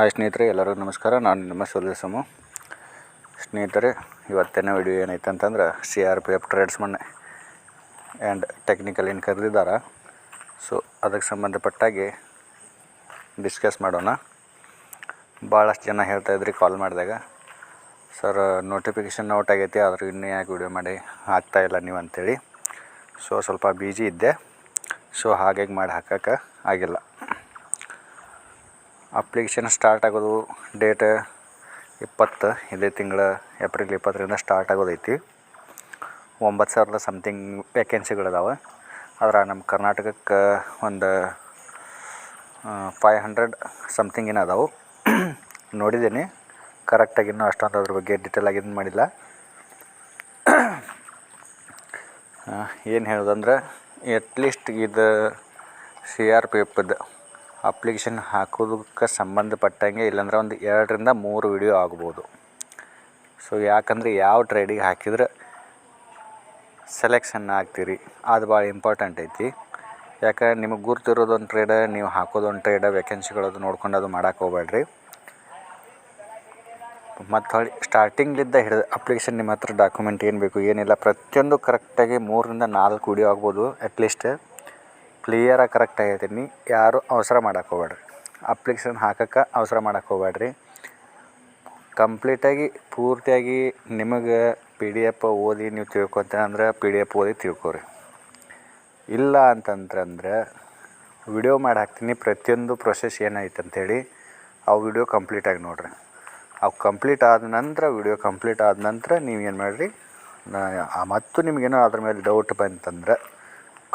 Hi ಸ್ನೇಹಿತರೆ, ಎಲ್ಲರಿಗೂ ನಮಸ್ಕಾರ. ನಾನು ನಿಮ್ಮ ಸೊಲ್ಯೂಸಮು. ಸ್ನೇಹಿತರೆ, ಇವತ್ತಿನ ವಿಡಿಯೋ ಏನೈತೆ ಅಂತಂದ್ರೆ CRPF ಟ್ರೇಡ್ಸ್ಮನ್ ಆ್ಯಂಡ್ ಟೆಕ್ನಿಕಲ್ ಏನು ಕರೆದಿದ್ದಾರೆ. ಸೊ ಅದಕ್ಕೆ ಸಂಬಂಧಪಟ್ಟಾಗಿ ಡಿಸ್ಕಸ್ ಮಾಡೋಣ. ಭಾಳಷ್ಟು ಜನ ಹೇಳ್ತಾಯಿದ್ರಿ ಕಾಲ್ ಮಾಡಿದಾಗ, ಸರ್ ನೋಟಿಫಿಕೇಷನ್ ಔಟ್ ಆಗೈತಿ, ಆದರೂ ಇನ್ನೂ ಯಾಕೆ ವಿಡಿಯೋ ಮಾಡಿ ಆಗ್ತಾಯಿಲ್ಲ ನೀವು ಅಂಥೇಳಿ. ಸೊ ಸ್ವಲ್ಪ ಬಿಜಿ ಇದ್ದೆ, ಸೊ ಹಾಗಾಗಿ ಮಾಡಿ ಹಾಕೋಕ್ಕೆ ಆಗಿಲ್ಲ. ಅಪ್ಲಿಕೇಶನ್ ಸ್ಟಾರ್ಟ್ ಆಗೋದು ಡೇಟ್ 20 ಇದೇ ತಿಂಗಳ ಏಪ್ರಿಲ್ 20ರಿಂದ ಸ್ಟಾರ್ಟ್ ಆಗೋದೈತಿ. 9,000 ಸಮಥಿಂಗ್ ವೇಕೆನ್ಸಿಗಳಿದಾವೆ. ಆದ್ರೆ ನಮ್ಮ ಕರ್ನಾಟಕಕ್ಕೆ ಒಂದು 500 ಸಮಥಿಂಗ್ ಏನೋ ಅದಾವೆ. ನೋಡಿದ್ದೀನಿ, ಕರೆಕ್ಟಾಗಿ ಇನ್ನೂ ಅಷ್ಟೊಂದು ಅದ್ರ ಬಗ್ಗೆ ಡೀಟೇಲಾಗಿ ಇದನ್ನು ಮಾಡಿಲ್ಲ. ಏನು ಹೇಳೋದಂದ್ರೆ, ಎಟ್ಲೀಸ್ಟ್ ಇದು CRPFದ್ದು ಅಪ್ಲಿಕೇಶನ್ ಹಾಕೋದಕ್ಕೆ ಸಂಬಂಧಪಟ್ಟಂಗೆ ಇಲ್ಲಾಂದ್ರೆ ಒಂದು 2ರಿಂದ 3 ವಿಡಿಯೋ ಆಗ್ಬೋದು. ಸೊ ಯಾಕಂದರೆ ಯಾವ ಟ್ರೇಡಿಗೆ ಹಾಕಿದ್ರೆ ಸೆಲೆಕ್ಷನ್ ಆಗ್ತೀರಿ ಅದು ಭಾಳ ಇಂಪಾರ್ಟೆಂಟ್ ಐತಿ. ಯಾಕೆ ನಿಮಗೆ ಗುರ್ತಿರೋದೊಂದು ಟ್ರೇಡ, ನೀವು ಹಾಕೋದೊಂದು ಟ್ರೇಡ, ವೇಕೆನ್ಸಿಗಳದು ನೋಡ್ಕೊಂಡು ಅದು ಮಾಡೋಕೆ ಹೋಗ್ಬೇಡ್ರಿ. ಮತ್ತು ಹೊಳ್ಳಿ ಸ್ಟಾರ್ಟಿಂಗ್ಲಿದ್ದ ಹಿಡಿದು ಅಪ್ಲಿಕೇಶನ್ ನಿಮ್ಮ ಹತ್ರ ಡಾಕ್ಯುಮೆಂಟ್ ಏನು ಬೇಕು ಏನಿಲ್ಲ ಪ್ರತಿಯೊಂದು ಕರೆಕ್ಟಾಗಿ 3ರಿಂದ 4 ವಿಡಿಯೋ ಆಗ್ಬೋದು. ಅಟ್ಲೀಸ್ಟ್ ಕ್ಲಿಯರಾಗಿ ಕರೆಕ್ಟ್ ಆಗೈತೀನಿ. ಯಾರು ಅವಸರ ಮಾಡೋಕೆ ಹೋಗ್ಬೇಡ್ರಿ, ಅಪ್ಲಿಕೇಶನ್ ಹಾಕೋಕ್ಕೆ ಅವಸರ ಮಾಡೋಕೆ ಹೋಗ್ಬೇಡ್ರಿ. ಕಂಪ್ಲೀಟಾಗಿ ಪೂರ್ತಿಯಾಗಿ ನಿಮಗೆ PDF ಓದಿ ನೀವು ತಿಳ್ಕೊತೀನಿ ಅಂದ್ರೆ PDF ಓದಿ ತಿಳ್ಕೊರಿ. ಇಲ್ಲ ಅಂತಂದ್ರೆ ವಿಡಿಯೋ ಮಾಡಿ ಹಾಕ್ತೀನಿ, ಪ್ರತಿಯೊಂದು ಪ್ರೊಸೆಸ್ ಏನೈತೆ ಅಂಥೇಳಿ ಆ ವಿಡಿಯೋ ಕಂಪ್ಲೀಟಾಗಿ ನೋಡಿರಿ. ಅವು ಕಂಪ್ಲೀಟ್ ಆದ ನಂತರ ವಿಡಿಯೋ ಕಂಪ್ಲೀಟ್ ಆದ ನಂತರ ನೀವು ಏನು ಮಾಡಿರಿ, ಮತ್ತು ನಿಮಗೇನೋ ಅದ್ರ ಮೇಲೆ ಡೌಟ್ ಬಂತಂದ್ರೆ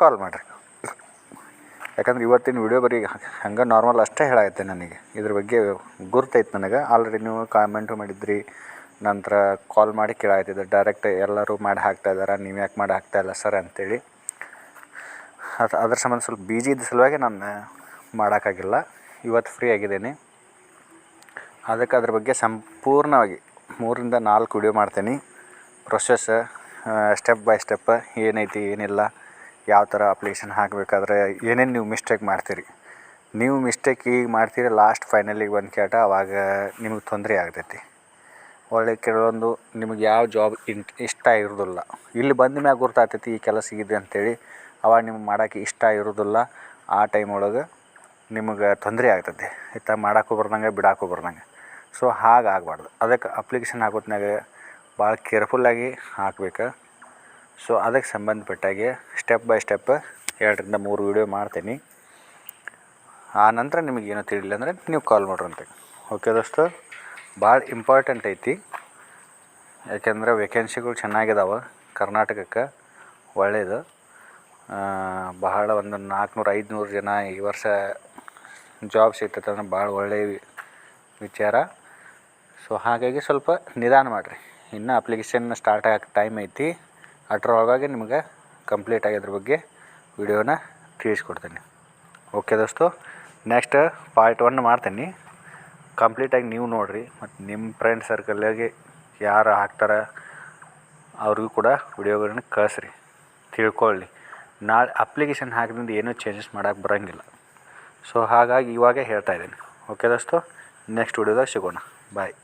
ಕಾಲ್ ಮಾಡಿರಿ. ಯಾಕಂದ್ರೆ ಇವತ್ತಿನ ವಿಡಿಯೋ ಬರೀ ಹಂಗೆ ನಾರ್ಮಲ್ ಅಷ್ಟೇ ಹೇಳಾಗತ್ತೆ. ನನಗೆ ಇದ್ರ ಬಗ್ಗೆ ಗುರ್ತೈತೆ. ನನಗೆ ಆಲ್ರೆಡಿ ನೀವು ಕಾಮೆಂಟು ಮಾಡಿದ್ರಿ, ನಂತರ ಕಾಲ್ ಮಾಡಿ ಕೇಳಾಗ್ತಿದ್ದೆ. ಡೈರೆಕ್ಟ್ ಎಲ್ಲರೂ ಮಾಡಿ ಹಾಕ್ತಾಯಿದ್ದಾರೆ, ನೀವು ಯಾಕೆ ಮಾಡಿ ಹಾಕ್ತಾಯಿಲ್ಲ ಸರ್ ಅಂಥೇಳಿ. ಅದ್ರ ಸಂಬಂಧ ಸ್ವಲ್ಪ ಬಿಜಿ ಇದ್ದ ಸಲುವಾಗಿ ನಾನು ಮಾಡೋಕ್ಕಾಗಿಲ್ಲ. ಇವತ್ತು ಫ್ರೀ ಆಗಿದ್ದೀನಿ. ಅದಕ್ಕೆ ಅದ್ರ ಬಗ್ಗೆ ಸಂಪೂರ್ಣವಾಗಿ 3ರಿಂದ 4 ವಿಡಿಯೋ ಮಾಡ್ತೀನಿ. ಪ್ರೊಸೆಸ್ ಸ್ಟೆಪ್ ಬೈ ಸ್ಟೆಪ್ ಏನೈತಿ ಏನಿಲ್ಲ, ಯಾವ ಥರ ಅಪ್ಲಿಕೇಶನ್ ಹಾಕಬೇಕಾದ್ರೆ ಏನೇನು ನೀವು ಮಿಸ್ಟೇಕ್ ಮಾಡ್ತೀರಿ. ನೀವು ಮಿಸ್ಟೇಕ್ ಈಗ ಮಾಡ್ತೀರಿ, ಲಾಸ್ಟ್ ಫೈನಲಿಗೆ ಬಂದು ಕೇಟ ಅವಾಗ ನಿಮಗೆ ತೊಂದರೆ ಆಗ್ತೈತಿ. ಒಳ್ಳೆ ಕೆಲವೊಂದು ನಿಮಗೆ ಯಾವ ಜಾಬ್ ಇಷ್ಟ ಇರೋದಿಲ್ಲ, ಇಲ್ಲಿ ಬಂದ ಮ್ಯಾಗ ಗುರ್ತಾಗ್ತೈತಿ ಈ ಕೆಲಸ ಇದೆ ಅಂಥೇಳಿ. ಅವಾಗ ನಿಮ್ಗೆ ಮಾಡೋಕ್ಕೆ ಇಷ್ಟ ಇರೋದಿಲ್ಲ. ಆ ಟೈಮ್ ಒಳಗೆ ನಿಮಗೆ ತೊಂದರೆ ಆಗ್ತೈತಿ, ಇತ್ತ ಮಾಡೋಕ್ಕೂ ಬರ್ದಂಗೆ ಬಿಡೋಕ್ಕೂ ಬರ್ದಂಗೆ. ಸೊ ಹಾಗಾಗಬಾರ್ದು. ಅದಕ್ಕೆ ಅಪ್ಲಿಕೇಶನ್ ಹಾಕೋತ್ನಾಗ ಭಾಳ ಕೇರ್ಫುಲ್ಲಾಗಿ ಹಾಕ್ಬೇಕು. ಸೊ ಅದಕ್ಕೆ ಸಂಬಂಧಪಟ್ಟಾಗೆ ಸ್ಟೆಪ್ ಬೈ ಸ್ಟೆಪ್ 2ರಿಂದ 3 ವಿಡಿಯೋ ಮಾಡ್ತೀನಿ. ಆ ನಂತರ ನಿಮಗೇನೋ ತಿಳಿಲಿಲ್ಲ ಅಂದರೆ ನೀವು ಕಾಲ್ ಮಾಡ್ರಂತೆ. ಓಕೆ ದೋಸ್ತು, ಭಾಳ ಇಂಪಾರ್ಟೆಂಟ್ ಐತಿ. ಯಾಕೆಂದರೆ ವೇಕೆನ್ಸಿಗಳು ಚೆನ್ನಾಗಿದ್ದಾವೆ ಕರ್ನಾಟಕಕ್ಕೆ, ಒಳ್ಳೆಯದು. ಬಹಳ ಒಂದು 400-500 ಜನ ಈ ವರ್ಷ ಜಾಬ್ ಸಿಗ್ತೈತೆ ಅಂದ್ರೆ ಭಾಳ ಒಳ್ಳೆಯ ವಿಚಾರ. ಸೊ ಹಾಗಾಗಿ ಸ್ವಲ್ಪ ನಿಧಾನ ಮಾಡಿರಿ. ಇನ್ನು ಅಪ್ಲಿಕೇಶನ್ ಸ್ಟಾರ್ಟ್ ಆಗಕ್ಕೆ ಟೈಮ್ ಐತಿ. ಅಷ್ಟರೊಳಗಾಗಿ ನಿಮಗೆ ಕಂಪ್ಲೀಟಾಗಿ ಅದ್ರ ಬಗ್ಗೆ ವಿಡಿಯೋನ ತಿಳಿಸ್ಕೊಡ್ತೀನಿ. ಓಕೆ ದೋಸ್ತು, ನೆಕ್ಸ್ಟ್ ಪಾರ್ಟ್ 1 ಮಾಡ್ತೀನಿ. ಕಂಪ್ಲೀಟಾಗಿ ನೀವು ನೋಡಿರಿ, ಮತ್ತು ನಿಮ್ಮ ಫ್ರೆಂಡ್ ಸರ್ಕಲ್ಲಾಗಿ ಯಾರು ಹಾಕ್ತಾರೆ ಅವ್ರಿಗೂ ಕೂಡ ವಿಡಿಯೋಗಳನ್ನ ಕಳಿಸ್ರಿ, ತಿಳ್ಕೊಳ್ಳಿ. ನಾಳೆ ಅಪ್ಲಿಕೇಶನ್ ಹಾಕಿದಿಂದ ಏನೂ ಚೇಂಜಸ್ ಮಾಡೋಕ್ಕೆ ಬರೋಂಗಿಲ್ಲ. ಸೊ ಹಾಗಾಗಿ ಇವಾಗೇ ಹೇಳ್ತಾಯಿದ್ದೀನಿ. ಓಕೆ ದೋಸ್ತು, ನೆಕ್ಸ್ಟ್ ವಿಡಿಯೋದಾಗ ಸಿಗೋಣ. ಬಾಯ್.